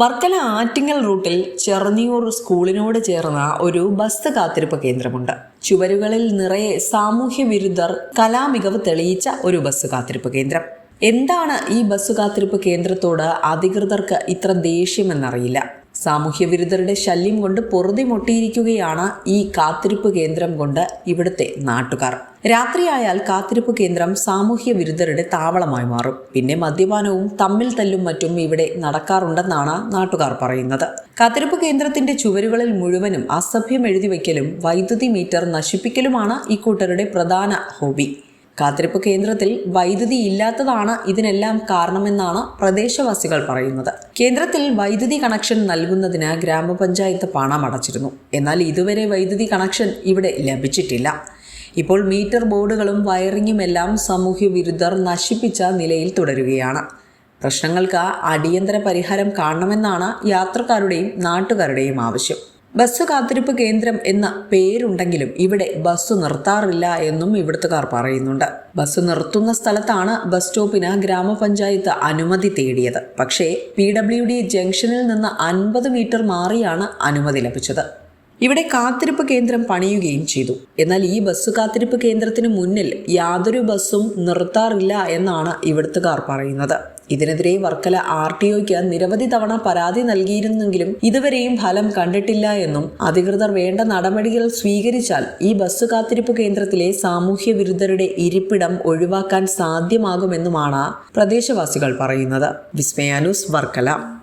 വർക്കല ആറ്റിങ്ങൽ റൂട്ടിൽ ചെറുന്നിയൂർ സ്കൂളിനോട് ചേർന്ന ഒരു ബസ് കാത്തിരിപ്പ് കേന്ദ്രമുണ്ട്. ചുവരുകളിൽ നിറയെ സാമൂഹ്യ വിരുദ്ധർ കലാമികവ് തെളിയിച്ച ഒരു ബസ് കാത്തിരിപ്പ് കേന്ദ്രം. എന്താണ് ഈ ബസ് കാത്തിരിപ്പ് കേന്ദ്രത്തോട് അധികൃതർക്ക് ഇത്ര ദേഷ്യമെന്നറിയില്ല. സാമൂഹ്യ വിരുദ്ധരുടെ ശല്യം കൊണ്ട് പൊറുതിമുട്ടിയിരിക്കുകയാണ് ഈ കാത്തിരിപ്പ് കേന്ദ്രം കൊണ്ട് ഇവിടുത്തെ നാട്ടുകാർ. രാത്രിയായാൽ കാത്തിരിപ്പ് കേന്ദ്രം സാമൂഹ്യ വിരുദ്ധരുടെ താവളമായി മാറും. പിന്നെ മദ്യപാനവും തമ്മിൽ തല്ലും മറ്റും ഇവിടെ നടക്കാറുണ്ടെന്നാണ് നാട്ടുകാർ പറയുന്നത്. കാത്തിരിപ്പ് കേന്ദ്രത്തിന്റെ ചുവരുകളിൽ മുഴുവനും അസഭ്യം എഴുതിവെക്കലും വൈദ്യുതി മീറ്റർ നശിപ്പിക്കലുമാണ് ഇക്കൂട്ടരുടെ പ്രധാന ഹോബി. കാത്തിരിപ്പ് കേന്ദ്രത്തിൽ വൈദ്യുതി ഇല്ലാത്തതാണ് ഇതിനെല്ലാം കാരണമെന്നാണ് പ്രദേശവാസികൾ പറയുന്നത്. കേന്ദ്രത്തിൽ വൈദ്യുതി കണക്ഷൻ നൽകുന്നതിന് ഗ്രാമപഞ്ചായത്ത് പണം അടച്ചിരുന്നു. എന്നാൽ ഇതുവരെ വൈദ്യുതി കണക്ഷൻ ഇവിടെ ലഭിച്ചിട്ടില്ല. ഇപ്പോൾ മീറ്റർ ബോർഡുകളും വയറിങ്ങുമെല്ലാം സാമൂഹ്യ വിരുദ്ധർ നശിപ്പിച്ച നിലയിൽ തുടരുകയാണ്. പ്രശ്നങ്ങൾക്ക് അടിയന്തര പരിഹാരം കാണണമെന്നാണ് യാത്രക്കാരുടെയും നാട്ടുകാരുടെയും ആവശ്യം. ബസ് കാത്തിരിപ്പ് കേന്ദ്രം എന്ന പേരുണ്ടെങ്കിലും ഇവിടെ ബസ് നിർത്താറില്ല എന്നും ഇവിടുത്തുകാർ പറയുന്നുണ്ട്. ബസ് നിർത്തുന്ന സ്ഥലത്താണ് ബസ് സ്റ്റോപ്പിന് ഗ്രാമപഞ്ചായത്ത് അനുമതി തേടിയത്. പക്ഷേ PWD ജംഗ്ഷനിൽ നിന്ന് 50 മീറ്റർ മാറിയാണ് അനുമതി ലഭിച്ചത്. ഇവിടെ കാത്തിരിപ്പ് കേന്ദ്രം പണിയുകയും ചെയ്തു. എന്നാൽ ഈ ബസ് കാത്തിരിപ്പ് കേന്ദ്രത്തിന് മുന്നിൽ യാതൊരു ബസ്സും നിർത്താറില്ല എന്നാണ് ഇവിടുത്തുകാർ പറയുന്നത്. ഇതിനെതിരെ വർക്കല RTOയ്ക്ക് നിരവധി തവണ പരാതി നൽകിയിരുന്നെങ്കിലും ഇതുവരെയും ഫലം കണ്ടിട്ടില്ല എന്നും അധികൃതർ വേണ്ട നടപടികൾ സ്വീകരിച്ചാൽ ഈ ബസ് കാത്തിരിപ്പ് കേന്ദ്രത്തിലെ സാമൂഹ്യ വിരുദ്ധരുടെ ഇരിപ്പിടം ഒഴിവാക്കാൻ സാധ്യമാകുമെന്നുമാണ് പ്രദേശവാസികൾ പറയുന്നത്. വിസ്മയ ന്യൂസ്, വർക്കല.